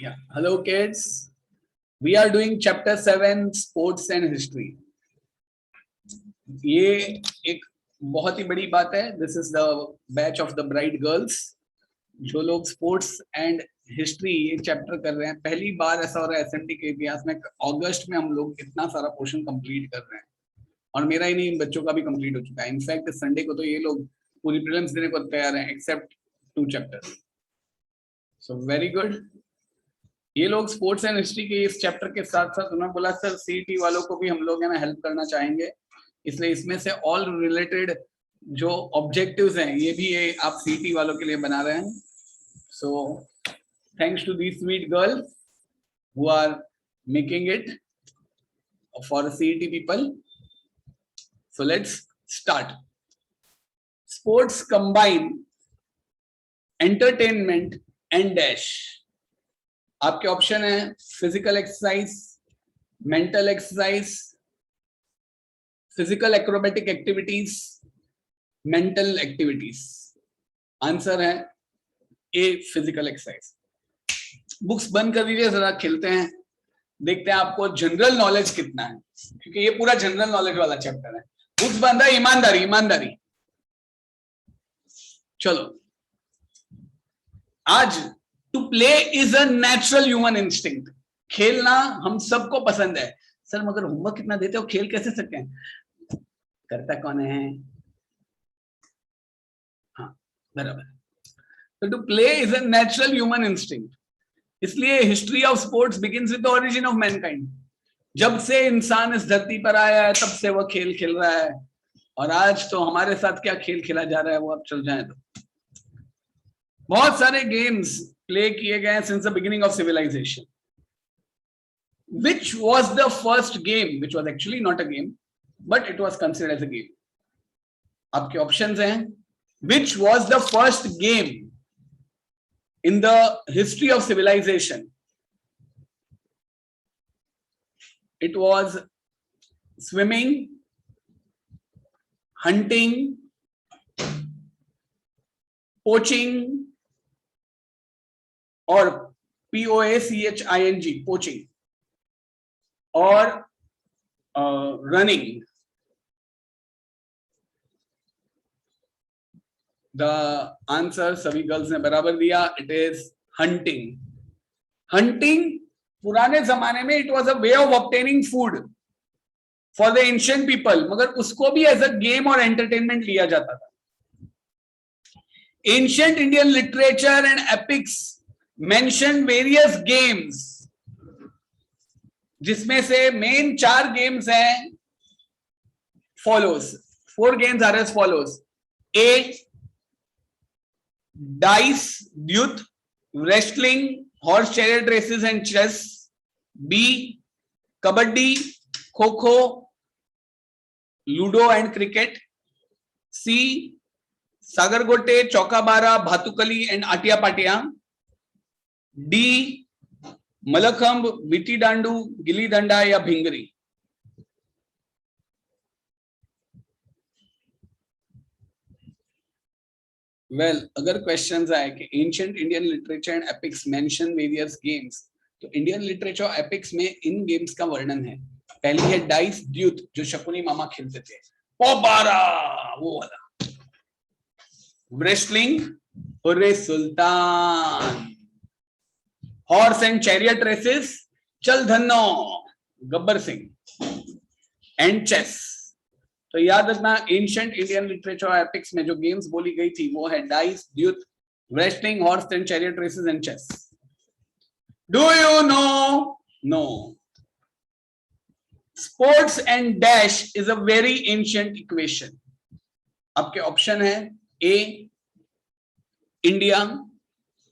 Yeah. Hello, kids. We are doing chapter 7, sports and history. ये एक बहुत ही बड़ी बात है. This is the batch of the bright girls. जो लोग स्पोर्ट्स एंड हिस्ट्री ये चैप्टर कर रहे हैं, पहली बार ऐसा हो रहा है एसएमटी के इतिहास में अगस्त में हम लोग इतना सारा पोर्शन कंप्लीट कर रहे हैं. और मेरा ही नहीं, इन बच्चों का भी कंप्लीट हो चुका है. इनफैक्ट संडे को तो ये लोग पूरी प्रीलिम्स देने को तैयार हैं except 2 chapters. So very good. ये लोग स्पोर्ट्स एंड हिस्ट्री के इस चैप्टर के साथ साथ उन्होंने बोला सर सीईटी वालों को भी हम लोग है ना हेल्प करना चाहेंगे, इसलिए इसमें से ऑल रिलेटेड जो ऑब्जेक्टिव्स हैं ये भी ये आप सीईटी वालों के लिए बना रहे हैं. So thanks to these sweet girls who are making it for CET people. So let's start. Sports combine entertainment and dash. आपके ऑप्शन है physical exercise, mental exercise, physical acrobatic activities, mental activities. Answer है A physical exercise. Books बंद कर दीजिए, जरा खेलते हैं, देखते हैं आपको जनरल नॉलेज कितना है, क्योंकि ये पूरा जनरल नॉलेज वाला चैप्टर है. बुक्स बंद है. ईमानदारी ईमानदारी. चलो. आज to play is a natural human instinct. खेलना हम सबको पसंद है. सर मगर होमवर्क कितना देते हो, खेल कैसे सकते हैं? करता कौन है? हाँ बराबर. तो to play is a natural human instinct. इसलिए history of sports begins with the origin of mankind. जब से इंसान इस धरती पर आया है तब से वह खेल खेल रहा है. और आज तो हमारे साथ क्या खेल खेला जा रहा है वो आप चल जाए तो बहुत सारे गेम्स प्ले किए गए since the beginning of civilization. Which was the first game, which was actually not a game, but it was considered as a game? आपके ऑप्शंस हैं. Which was the first game in the history of civilization? It was swimming, hunting, poaching, or POACHING, poaching, or running. The answer सभी girls ने बराबर दिया. It is hunting. Hunting पुराने जमाने में it was a way of obtaining food for the ancient people, मगर उसको भी as a game और entertainment लिया जाता था. Ancient Indian literature and epics mention various games, जिसमें से मेन 4 गेम्स हैं follows. 4 games are as follows. A dice, ड्यूथ, wrestling, horse chariot races and chess. B kabaddi, kho kho, ludo and cricket. C sagargote, chaukabara, bhatukli and atya patya. D mallakhamb, viti dandu, gilli danda या भिंगरी. अगर questions आए कि ancient Indian literature and epics mention various games, तो Indian literature और epics में इन games का वर्णन है. पहली है डाइस ड्यूथ, जो शकुनी मामा खेलते थे. पोबारा वो वाला. Wrestling, hurray Sultan. Horse and chariot races, चल धन्नो, गब्बर सिंह. And chess. तो याद रखना एंशिएंट इंडियन लिटरेचर और एपिक्स में जो गेम्स बोली गई थी वो है डाइस, ड्यूथ, wrestling, horse and chariot races and chess. Do you know? No. Sports and dash is a very ancient equation. आपके ऑप्शन है A India,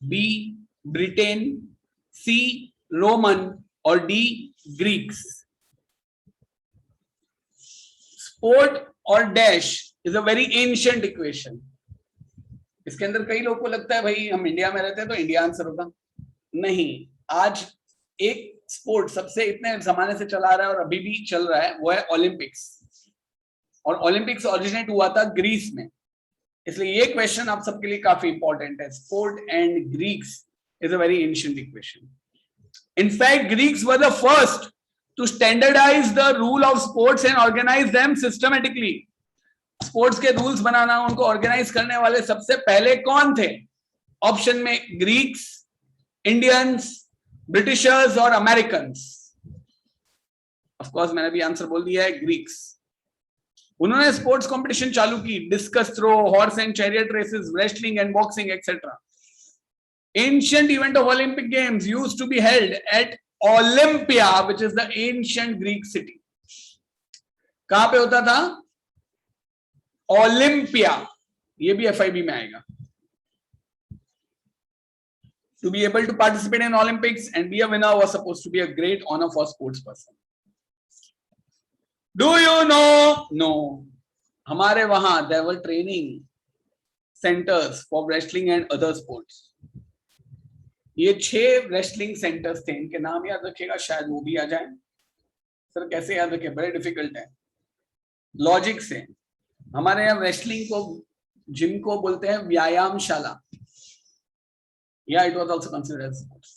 B Britain, C Roman और डी ग्रीक्स. स्पोर्ट और dash is a very ancient equation. इसके अंदर कई लोगों को लगता है भाई हम इंडिया में रहते हैं तो इंडिया आंसर होगा. नहीं. आज एक स्पोर्ट सबसे इतने जमाने से चला रहा है और अभी भी चल रहा है, वो है ओलंपिक्स. और ओलंपिक्स ओरिजिनेट हुआ था ग्रीस में. इसलिए ये क्वेश्चन आप सबके लिए काफी इंपॉर्टेंट है. Sport and Greeks is a very ancient equation. In fact, Greeks were the first to standardize the rule of sports and organize them systematically. Sports के रूल्स बनाना, उनको ऑर्गेनाइज करने वाले सबसे पहले कौन थे? ऑप्शन में ग्रीक्स, इंडियंस, ब्रिटिशर्स और अमेरिकन्स. ऑफ कोर्स मैंने भी आंसर बोल दिया है, ग्रीक्स. उन्होंने स्पोर्ट्स कंपटीशन चालू की, discus throw, horse and chariot races, wrestling and boxing etcetera. Ancient event of Olympic Games used to be held at Olympia, which is the ancient Greek city. कहां पे होता था? ओलंपिया. ये भी FIB में आएगा. To be able to participate in Olympics and be a winner was supposed to be a great honor for sports person. Do you know? No. हमारे वहां there were training centers for wrestling and other sports. ये 6 wrestling centres थे. इनके नाम याद रखिएगा, शायद वो भी आ जाए. सर कैसे याद रखें? बड़े डिफिकल्ट है. लॉजिक से. हमारे यहाँ रेसलिंग को, जिम को बोलते हैं व्यायामशाला. या it was also considered as sports.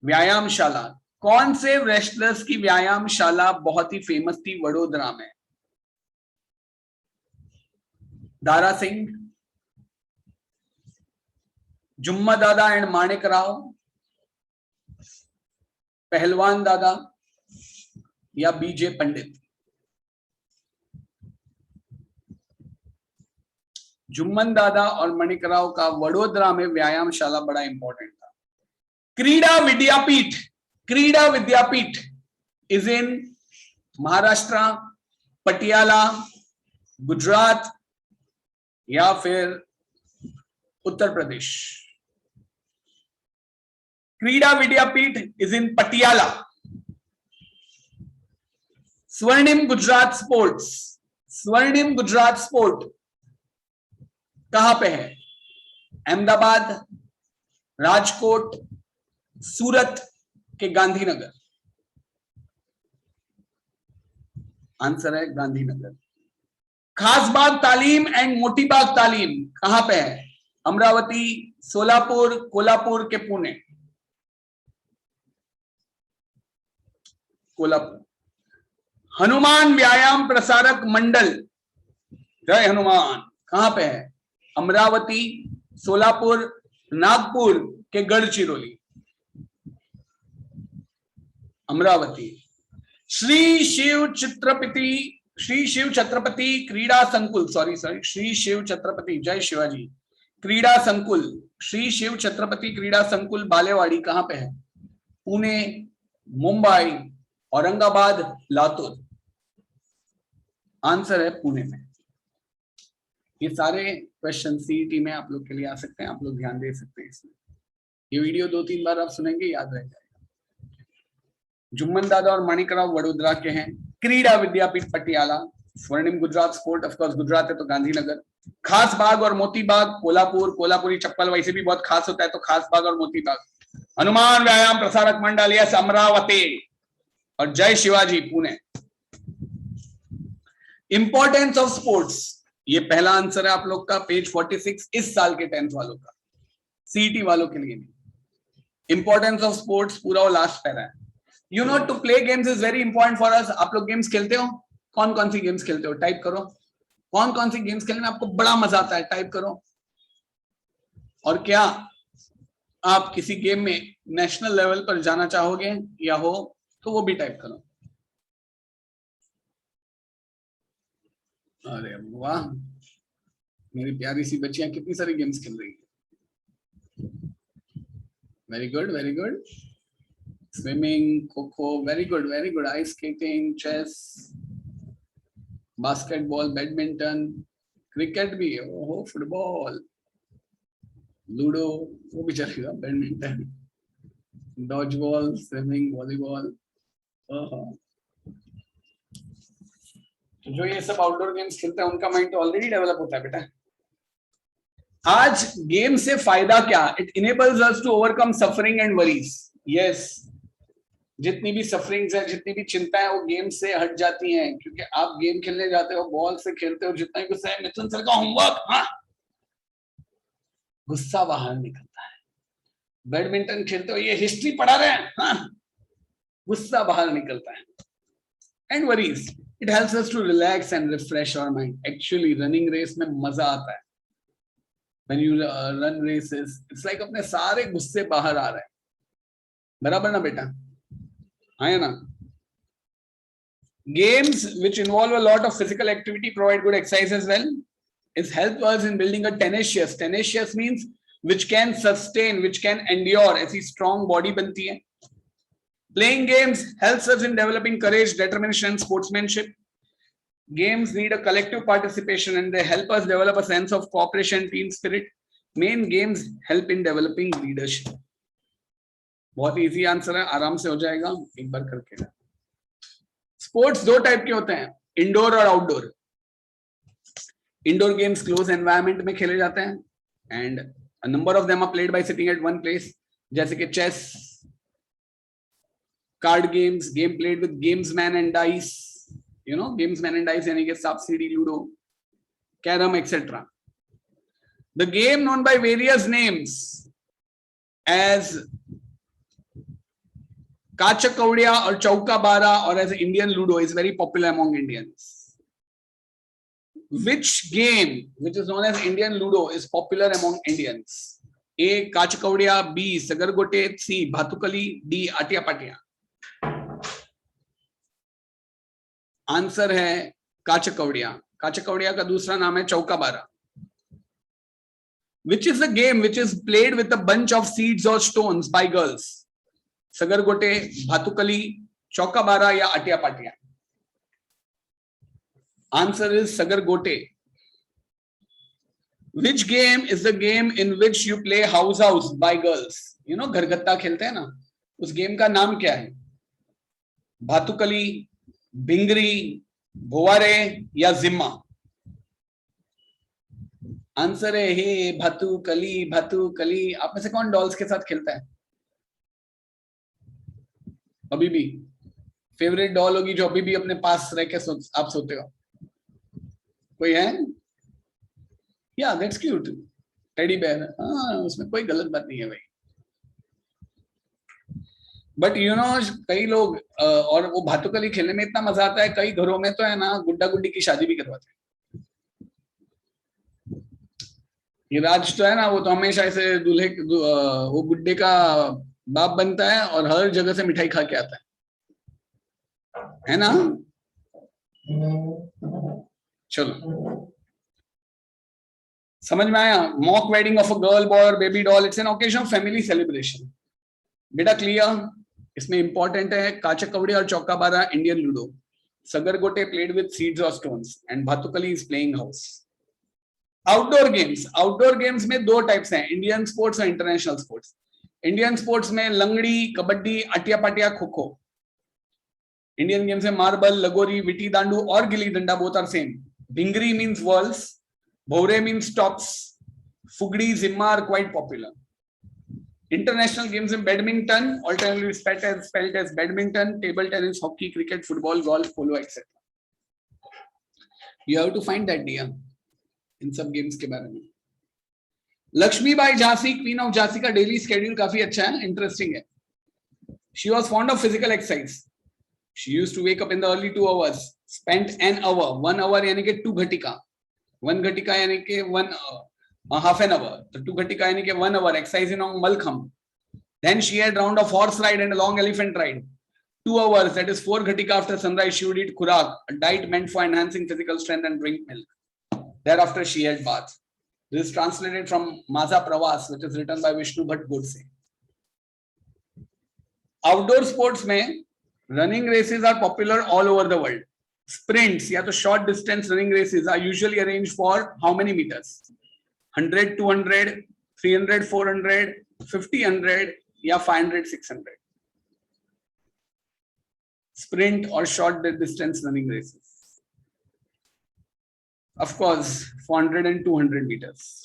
व्यायामशाला. कौन से रेसलर्स की व्यायामशाला बहुत ही फेमस थी वडोदरा में? दारा सिंह, जुम्मा दादा एंड माणिक राव, पहलवान दादा या बीजे पंडित? जुम्मन दादा और माणिक राव का वडोदरा में व्यायामशाला बड़ा इंपॉर्टेंट था. क्रीडा विद्यापीठ. क्रीडा विद्यापीठ इज इन महाराष्ट्र, पटियाला, गुजरात या फिर उत्तर प्रदेश? क्रीडा विद्यापीठ इज इन पटियाला. स्वर्णिम गुजरात स्पोर्ट्स. स्वर्णिम गुजरात स्पोर्ट कहां पे है? अहमदाबाद, राजकोट, सूरत के गांधीनगर? आंसर है गांधीनगर. खासबाग तालीम एंड मोतीबाग तालीम कहां पे है? अमरावती, सोलापुर, कोल्हापुर के पुणे? कोल्हापुर. हनुमान व्यायाम प्रसारक मंडल, जय हनुमान, कहां पे है? अमरावती, सोलापुर, नागपुर के गढ़चिरौली? अमरावती. श्री शिव छत्रपति क्रीडा संकुल, सॉरी श्री शिव छत्रपति, जय शिवाजी, क्रीडा संकुल, श्री शिव छत्रपति क्रीडा संकुल बालेवाड़ी कहां पे है? पुणे, मुंबई, औरंगाबाद, लातूर? आंसर है पुणे में. ये सारे क्वेश्चन सीईटी में आप लोग के लिए आ सकते हैं. आप लोग ध्यान दे सकते हैं इसमें. ये वीडियो 2-3 बार आप सुनेंगे, याद रह जाएगा. जुम्मन दादा और माणिक राव वडोदरा के हैं. क्रीडा विद्यापीठ पटियाला. स्वर्णिम Gujarat sport, of course Gujarat है तो गांधीनगर. खास बाग और मोती बाग कोल्हापुर. कोल्हापुरी चप्पल वैसे भी बहुत खास होता है, तो खास बाग और मोती बाग. हनुमान व्यायाम प्रसारक मंडल, यस अमरावती. और जय Shivaji Pune. Importance of sports, ये पहला आंसर है आप लोग का, पेज 46, इस साल के 10th वालों का. सीईटी वालों के लिए नहीं. इंपॉर्टेंस ऑफ स्पोर्ट्स पूरा वो लास्ट पैरा है. You know to play games is very important for us. आप लोग गेम्स खेलते हो? कौन कौन सी गेम्स खेलते हो? टाइप करो. कौन कौन सी गेम्स खेलने में आपको बड़ा मजा आता है? टाइप करो. और क्या आप किसी गेम में नेशनल लेवल पर जाना चाहोगे या हो तो वो भी टाइप करो. अरे वाह, मेरी प्यारी सी बच्चियां कितनी सारी गेम्स खेल रही है. Very good, very good. Swimming, kho kho, very good, very good. Ice skating, chess, basketball, badminton, cricket भी, ओहो, फुटबॉल, लूडो, वो भी चलेगा, बैडमिंटन, डॉजबॉल, स्विमिंग, वॉलीबॉल. तो जो ये सब आउटडोर गेम्स खेलते हैं उनका माइंड तो ऑलरेडी डेवलप होता है बेटा. आज गेम से फायदा क्या? It enables us to overcome suffering and worries. Yes, जितनी भी सफरिंग्स है, जितनी भी चिंता है, वो गेम से हट जाती हैं, क्योंकि आप गेम खेलने जाते हो, बॉल से खेलते हो. जितना ही गुस्सा है, मिथुन सर का होमवर्क, हाँ, गुस्सा बाहर निकलता है. बैडमिंटन खेलते हो ये हिस्ट्री पढ़ा रहे हैं, हाँ, गुस्सा बाहर निकलता है. And worries, it helps us to relax and refresh our mind. Actually running race में मजा आता है. When you run races, it's like अपने सारे गुस्से बाहर आ रहे हैं. बराबर ना बेटा? हाँ या ना? Games which involve a lot of physical activity provide good exercise as well. It helps us in building a tenacious. Tenacious means which can sustain, which can endure. ऐसी strong body बनती है. Playing games helps us in developing courage, determination, sportsmanship. Games need a collective participation and they help us develop a sense of cooperation, team spirit. Main games help in developing leadership. बहुत easy answer है, आराम से हो जाएगा, एक बार करके. Sports दो type के होते हैं, इंडोर और outdoor. Indoor games close environment में खेले जाते हैं and a number of them are played by sitting at one place. जैसे कि chess, card games, game played with gamesman and dice. You know, gamesman and dice यानी कि सांप सीढ़ी, ludo, carrom, etc. The game known by various names as Kachakaudiya or Chauka Bara or as Indian Ludo is very popular among Indians. Which game which is known as Indian Ludo is popular among Indians? A. Kachakaudiya, B. Sagargote, C. Bhatukali, D. Atia Patia. Answer है काचकौड़िया. काचकौड़िया का दूसरा नाम है चौका बारा. Which is a game which is played with a bunch of seeds or stones by girls? सगरगोटे, Bhatkuli, चौका बारा या अटिया पाटिया? Answer is सगरगोटे. Which game is the game in which you play house house by girls? You know, घरगत्ता खेलते हैं ना, उस game का नाम क्या है? भातुकली, भिंगरी, भोवारे या जिम्मा? आंसर है हे भातुकली. भातुकली. आप में से कौन डॉल्स के साथ खेलता है? अभी भी फेवरेट डॉल होगी जो अभी भी अपने पास रह के आप सोते हो? कोई है? या दैट्स क्यूट, टेडी बेयर. हाँ, उसमें कोई गलत बात नहीं है भाई. बट यू नो, कई लोग और वो भातुकली खेलने में इतना मजा आता है, कई घरों में तो है ना गुड्डा गुड्डी की शादी भी करवाते हैं. ये राज तो है ना, वो तो हमेशा ऐसे दूल्हे वो गुड्डे का बाप बनता है और हर जगह से मिठाई खा के आता है ना? चलो, समझ में आया? Mock wedding of a girl, boy और baby doll, it's an occasion of family celebration. बेटा क्लियर? इसमें इंपॉर्टेंट है काचकौड़ी और chauka bara Indian ludo, sagargote played with seeds और stones and bhatukli is playing house. Outdoor games. Outdoor games में दो टाइप्स हैं, Indian sports और इंटरनेशनल स्पोर्ट्स. इंडियन स्पोर्ट्स में लंगड़ी, कबड्डी, अटिया पाटिया, खो खो. इंडियन गेम्स में मार्बल, लगोरी, विटी दांडू और gilli danda, both are same. Bhingri means whirls, bhore means tops, fugdi, zimma are quite popular. International games in badminton, alternatively spelled as badminton, table tennis, hockey, cricket, football, golf, polo, etc. You have to find that dear इन सब games के बारे में. Lakshmibai Jhansi, queen of Jhansi का daily schedule काफी अच्छा है, interesting है. She was fond of physical exercise. She used to wake up in the early 2 hours, spent an hour, 1 hour यानी कि 2 घटिका, 1 घटिका यानी कि 1 half an hour, तो 2 घटिका यानी कि 1 hour exercising on Malkham. Then she had round of horse ride and a long elephant ride. 2 hours, that is 4 घटिका after sunrise. She would eat khurak, a diet meant for enhancing physical strength, and drink milk. Thereafter she had bath. This is translated from Maza Pravas, which is written by Vishnu Bhatt Godse. Outdoor sports में running races are popular all over the world. Sprints या तो short distance running races are usually arranged for how many meters? 100, 200, 300, 400, 50, 100 या 500, 600. Sprint or short distance running races. Of course, 400 and 200 meters.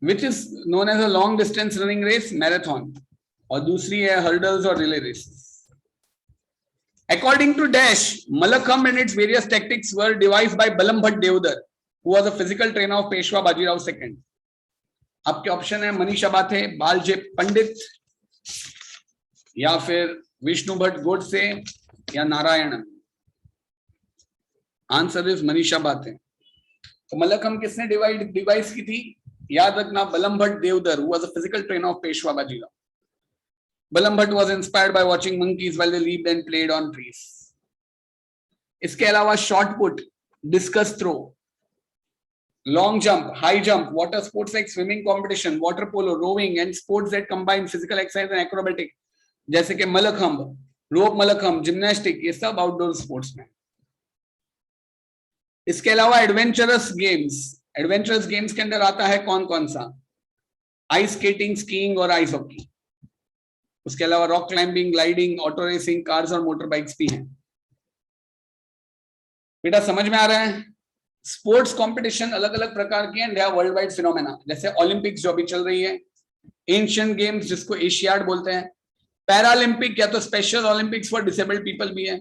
Which is known as a long distance running race? Marathon. और दूसरी है hurdles or relay races. According to Dash, Malakham and its various tactics were devised by Balam Bhatt Devdar, who was a physical trainer of Peshwa Bajirao II. आपके option है मनीषा बाथे, बालजे पंडित, या फिर विष्णु भट्ट गोडसे, या Narayanan. Answer is Manisha Bathe. तो मल्लखंब किसने डिवाइस की थी? याद रखना, बलम Bhatt Deodhar, who was a physical trainer of Peshwa Bajirao. बलम Bhatt was inspired by watching monkeys while they leaped and played on trees. इसके अलावा short put, discus throw, long jump, high jump, water sports like swimming competition, water polo, rowing and sports that combine physical exercise and acrobatic, जैसे कि मल्लखंब, रोप mallakhamb, gymnastic, ये सब outdoor sports में। इसके अलावा adventurous games के अंदर आता है कौन कौन सा? आइस स्केटिंग, स्कीइंग और आइस हॉकी। उसके अलावा rock climbing, gliding, auto racing, cars और मोटर बाइक्स भी हैं। बेटा समझ में आ रहा है? स्पोर्ट्स कंपटीशन अलग अलग प्रकार के हैं, वर्ल्ड वाइड फिनोमेना, जैसे ओलंपिक्स जो अभी चल रही है, एंशियंट गेम्स जिसको एशियाड बोलते हैं, पैरालंपिक या तो special Olympics for disabled people भी है,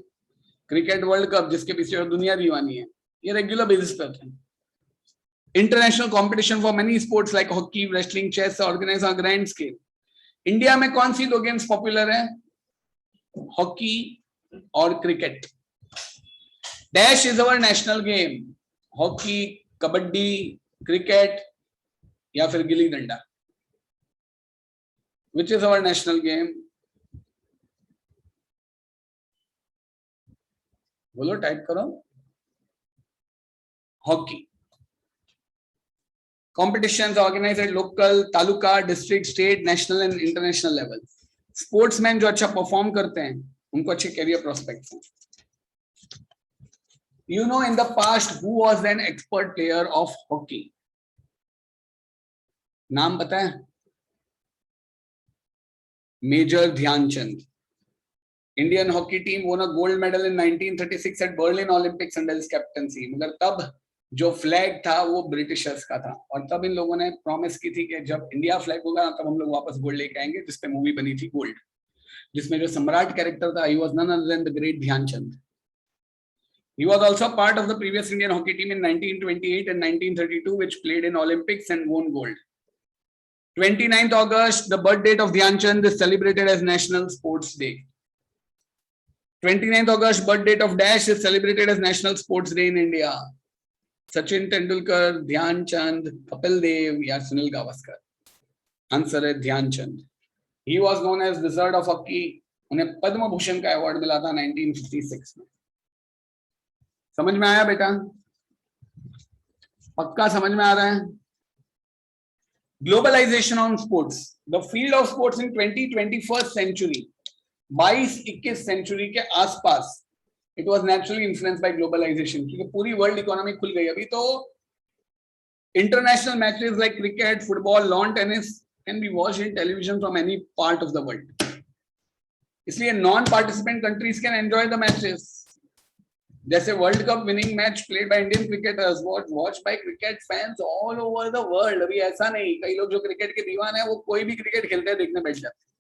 क्रिकेट वर्ल्ड कप जिसके पीछे दुनिया दीवानी है, ये रेगुलर बेसिस पे होते हैं। International competition for many sports like hockey, wrestling, chess organize on grand scale. India में कौन सी दो गेम्स पॉपुलर है? हॉकी और cricket. Dash is our national game, hockey, kabaddi, cricket या फिर gilli danda. Which is our national game? बोलो, टाइप करो। Hockey. Competitions organized at local, taluka, district, state, national and international level. Sportsman जो अच्छा परफॉर्म करते हैं उनको अच्छे कैरियर प्रोस्पेक्ट्स हैं। You know, in the past, who was an expert player of hockey? नाम पता है? Major Dhyanchand. Indian hockey team won a gold medal in 1936 at Berlin Olympics under his captaincy. मगर तब जो फ्लैग था वो ब्रिटिशर्स का था, और तब इन लोगों ने प्रॉमिस की थी कि जब इंडिया फ्लैग होगा तब हम लोग वापस गोल्ड लेके आएंगे, जिसपे मूवी बनी थी गोल्ड, जिसमें जो सम्राट कैरेक्टर था, he was none other than the great Dhyanchand. He was also part of the previous Indian hockey team in 1928 and 1932, which played in Olympics and won gold. 29th August, the birth date of Dhyan Chand, is celebrated as National Sports Day. 29th August, birth date of Dash, is celebrated as National Sports Day in India. Sachin Tendulkar, Dhyan Chand, Kapil Dev या Sunil Gavaskar? Answer है ध्यान चंद। He was known as Wizard of Hockey. उन्हें पद्म भूषण का award मिला था 1956 में। समझ में आया बेटा? पक्का समझ में आ रहा है? Globalisation on sports, the field of sports in 21st century, 22-21 century के आसपास, it was naturally influence by globalisation, क्योंकि पूरी वर्ल्ड इकोनॉमी खुल गई। अभी तो international matches like cricket, football, lawn tennis can be watched in television from any part of the world. इसलिए non participant countries can enjoy the matches, जैसे world cup winning match played by Indian cricketers watch by cricket fans all over the world. अभी ऐसा नहीं, कई लोग जो cricket के दीवान है वो कोई भी क्रिकेट खेलते हैं देखने बैठ जाते हैं।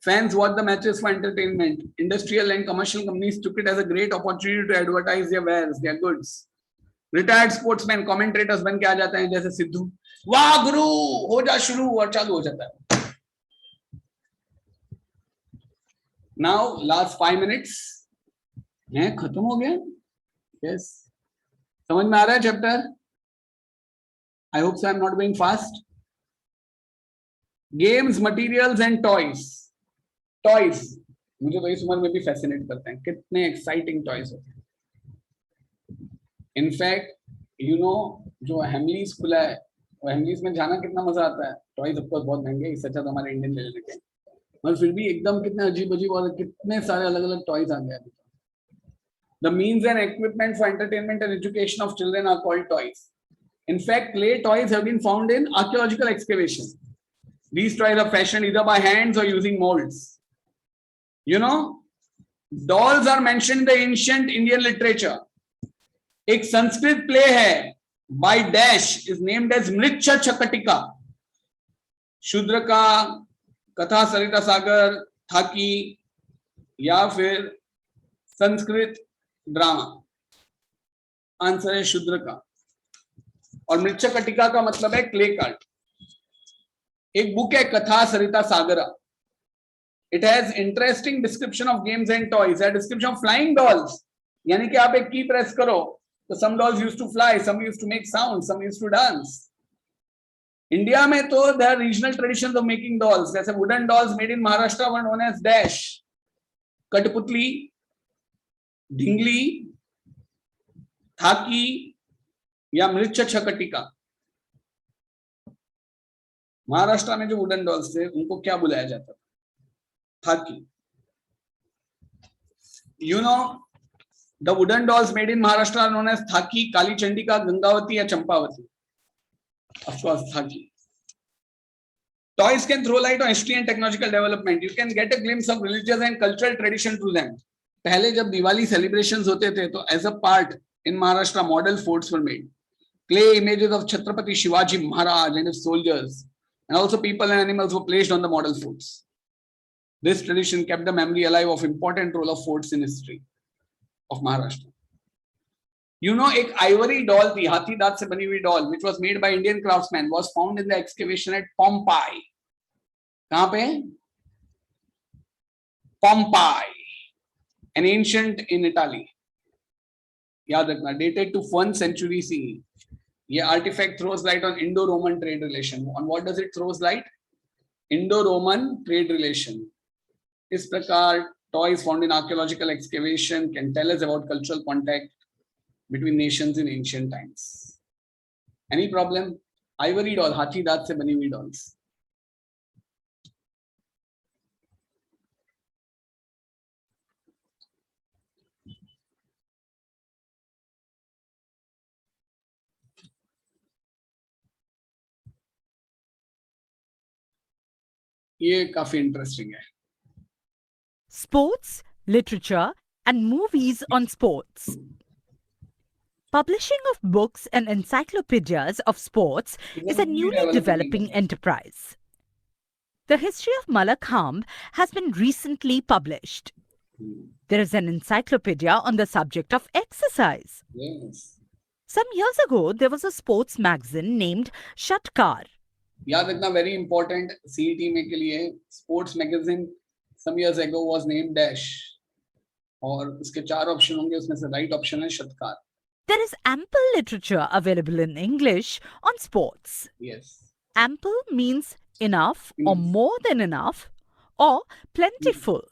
Fans watch the matches for entertainment. Industrial and commercial companies took it as a great opportunity to advertise their wares, their goods. Retired sportsmen, commentators बन के आ जाते हैं, जैसे सिद्धू, वाह गुरु, हो जा शुरू, और चालू हो जाता है। Now last 5 minutes, हैं खत्म हो गया? Yes. समझ में आ रहा है chapter? I hope so. I'm not going fast. Games, materials and toys. Toys मुझे तो इस उम्र में भी फैसिनेट करते हैं, कितने एक्साइटिंग टॉयज होते हैं। इनफैक्ट यू नो, जो हेमलीज खुला है, वो हेमलीज में जाना कितना मजा आता है। टॉयज ऑफ कोर्स बहुत महंगे, इससे अच्छा तो हमारे इंडियन ले लेते हैं, मगर फिर भी एकदम कितने अजीब अजीब और कितने सारे अलग अलग टॉयज आ गए अभी। The means and equipment for entertainment and education of children are called toys. In fact clay toys have been found in archaeological excavation. These toys are fashioned either by hands or using molds. You know, dolls are mentioned in the ancient Indian literature. एक Sanskrit play है by Dash is named as मृच्छ चकटिका। शूद्र का, कथा सरिता सागर, थाकी या फिर Sanskrit drama. Answer है शूद्र का। और मृच्छकटिका का मतलब है क्ले कार्ट। एक बुक है Katha Sarita Sagara. It has interesting description of games and toys, है डिस्क्रिप्शन ऑफ फ्लाइंग डॉल्स, यानी कि आप एक की प्रेस करो तो some dolls used to fly, some used to make sound, some used to dance. India में तो there are regional traditions of making dolls, जैसे wooden dolls made in Maharashtra were known as dash, kathputli, dhingli, थाकी या मृच्छकटिका। महाराष्ट्र में जो wooden dolls थे उनको क्या बुलाया जाता था? Thaki. You know the wooden dolls made in Maharashtra are known as thaki, Kali Chandika, Gangavati या Champavati? Of course thaki. Toys can throw light on history and technological development. You can get a glimpse of religious and cultural tradition through them. पहले जब Diwali celebrations होते थे तो as a part in Maharashtra model forts were made. Clay images of Chhatrapati Shivaji Maharaj and his soldiers, and also people and animals were placed on the model forts. This tradition kept the memory alive of important role of forts in history of Maharashtra. You know, एक ivory doll थी, हाथी दांत से बनी हुई doll, which was made by Indian craftsmen, was found in the excavation at Pompeii. कहां पे? Pompeii, an ancient in Italy. याद रखना, dated to 1st century CE. ये artifact throws light on Indo-Roman trade relation. On what does it throws light? Indo-Roman trade relation. इस प्रकार toys found in archaeological excavation can tell us about cultural contact between nations in ancient times. Any problem? Ivory doll, हाथी दांत से बनी हुई dolls. ये काफी interesting है। Sports, literature, and movies on sports. Publishing of books and encyclopedias of sports is a newly developing enterprise. The history of Malakhamb has been recently published. There is an encyclopedia on the subject of exercise. Yes. Some years ago, there was a sports magazine named Shatkar. याद रखना, very important CET में के लिए sports magazine some years ago was named Dash, और उसके 4 option होंगे, उसमें से राइट ऑप्शन है शतकार। There is ample literature available in English on sports. Yes. Ample means enough or more than enough or plentiful.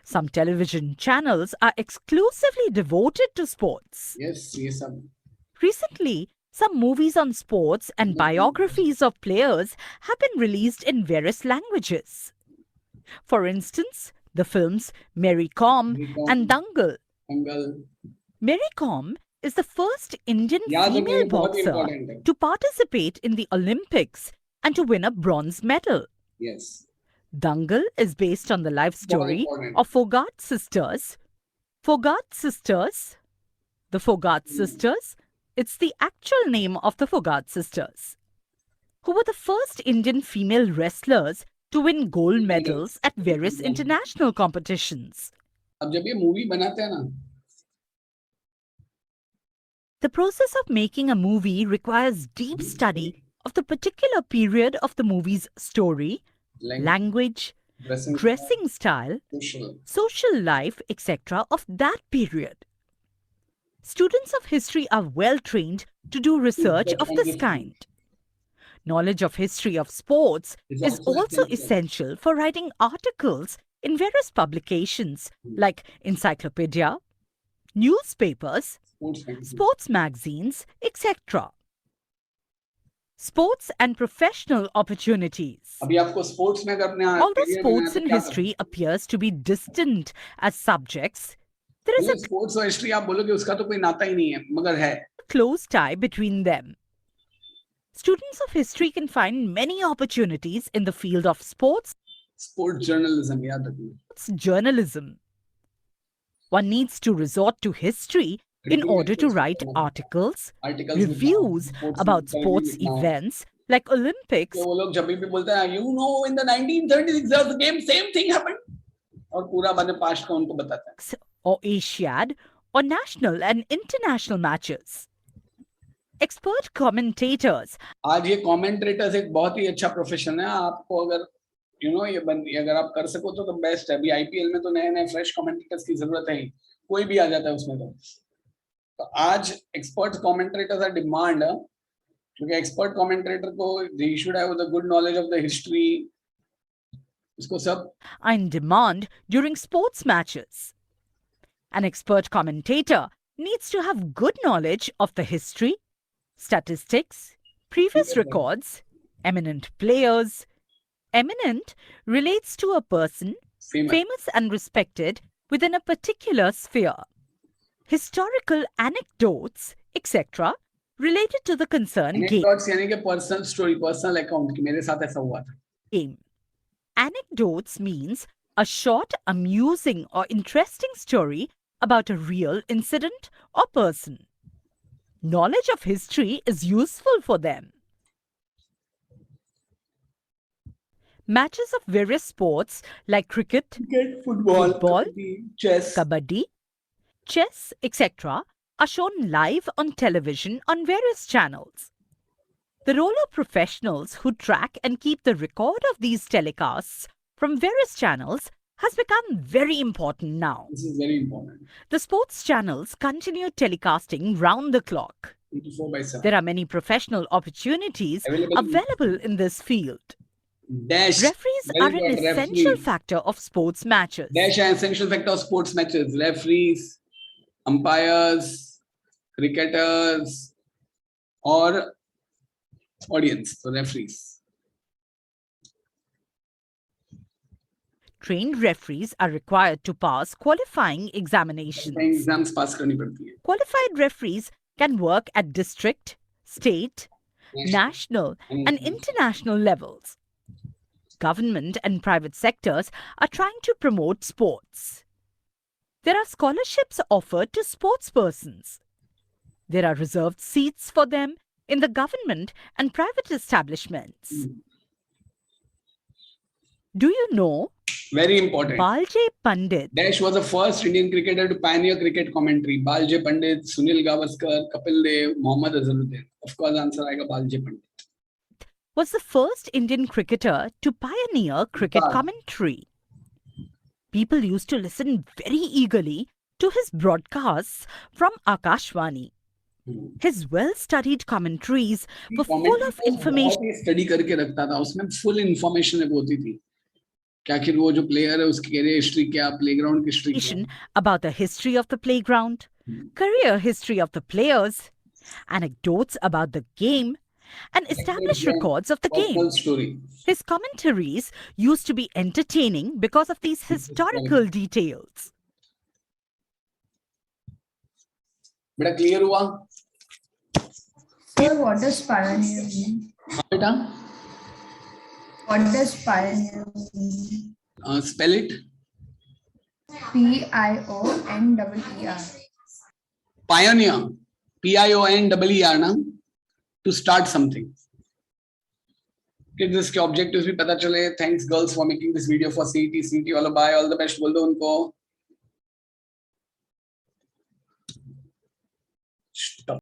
Some television channels are exclusively devoted to sports. Yes, ये सब। Recently, some movies on sports and biographies of players have been released in various languages. For instance, the films Mary Kom and Dangal. Mary Kom is the first Indian female boxer to participate in the Olympics and to win a bronze medal. Yes. Dangal is based on the life story of Fogart sisters. The Fogart sisters, it's the actual name of the Fogart sisters, who were the first Indian female wrestlers to win gold medals at various international competitions. अब जब ये movie बनाते हैं ना, the process of making a movie requires deep study of the particular period of the movie's story, language, dressing style, social life, etc. of that period. Students of history are well trained to do research of this kind. Knowledge of history of sports is also essential for writing articles in various publications like encyclopedia, newspapers, sports magazines, etc. Sports and professional opportunities. Although sports in history appears to be distant as subjects, there is a sports और history आप बोलोगे उसका तो कोई नाता ही नहीं है, मगर है close tie between them. Students of history can find many opportunities in the field of sports. Sports journalism, याद रखना. It's journalism. One needs to resort to history in order to write articles, reviews about sports events like Olympics. वो लोग जब भी बोलते हैं, you know, in the 1936 there was a game, same thing happened, और पूरा बने पास्ट का उनको बताता है. Or Asiad or national and international matches. Expert commentators. आज ये कमेंटेटर्स एक बहुत ही अच्छा प्रोफेशन है. आपको अगर ये अगर आप कर सको तो बेस्ट है. अभी आईपीएल में तो नए नए फ्रेश कमेंटेटर्स की जरूरत है ही. कोई भी आ जाता है उसमें. तो आज एक्सपर्ट कमेंटेटर्स आर डिमांड, क्योंकि एक्सपर्ट कमेंटेटर को they should have the good knowledge of the history. उसको सब In demand during sports matches. An expert commentator needs to have good knowledge of the history, statistics, previous records, eminent players. Eminent relates to a person famous and respected within a particular sphere. Historical anecdotes, etc., related to the concerned game. Anecdotes यानी कि personal story, personal account कि मेरे साथ ऐसा हुआ था. Game. Anecdotes means a short, amusing, or interesting story about a real incident or person. Knowledge of history is useful for them. Matches of various sports like cricket, football, chess, kabaddi, chess, etc. are shown live on television on various channels. The role of professionals who track and keep the record of these telecasts from various channels has become very important now. This is very important. The sports channels continue telecasting round the clock. 24/7. There are many professional opportunities available in this field. Referees are an essential factor of sports matches. Dash an essential factor of sports matches. Referees, umpires, cricketers, or audience. So referees. Trained referees are required to pass qualifying examinations. Exams pass करनी पड़ती है. Qualified referees can work at district, state, national, and international levels. Government and private sectors are trying to promote sports. There are scholarships offered to sportspersons. There are reserved seats for them in the government and private establishments. Do you know? Very important. Balje Pandit. Dash was the first Indian cricketer to pioneer cricket commentary. Balje Pandit, Sunil Gavaskar, Kapil Dev, Mohammad Azharuddin. Of course, answer आएगा Balje Pandit. Was the first Indian cricketer to pioneer cricket commentary. People used to listen very eagerly to his broadcasts from Akashvani. His well-studied commentaries were full of information. Study करके रखता था, उसमें full information होती थी. क्या कि वो जो player है उसकी career history क्या, playground की history क्या. About the history of the playground, career history of the players, anecdotes about the game, and established records of the game. Story. His commentaries used to be entertaining because of these historical details. बेटा clear हुआ? Sir, what does pioneer mean? बेटा? What does pioneer mean? Spell it. Pioneer. Pioneer. Pioneer ना? To start something. Kids इसके objectives भी पता चले. Thanks girls for making this video for CET. CET वालों bye. All the best बोल दो उनको.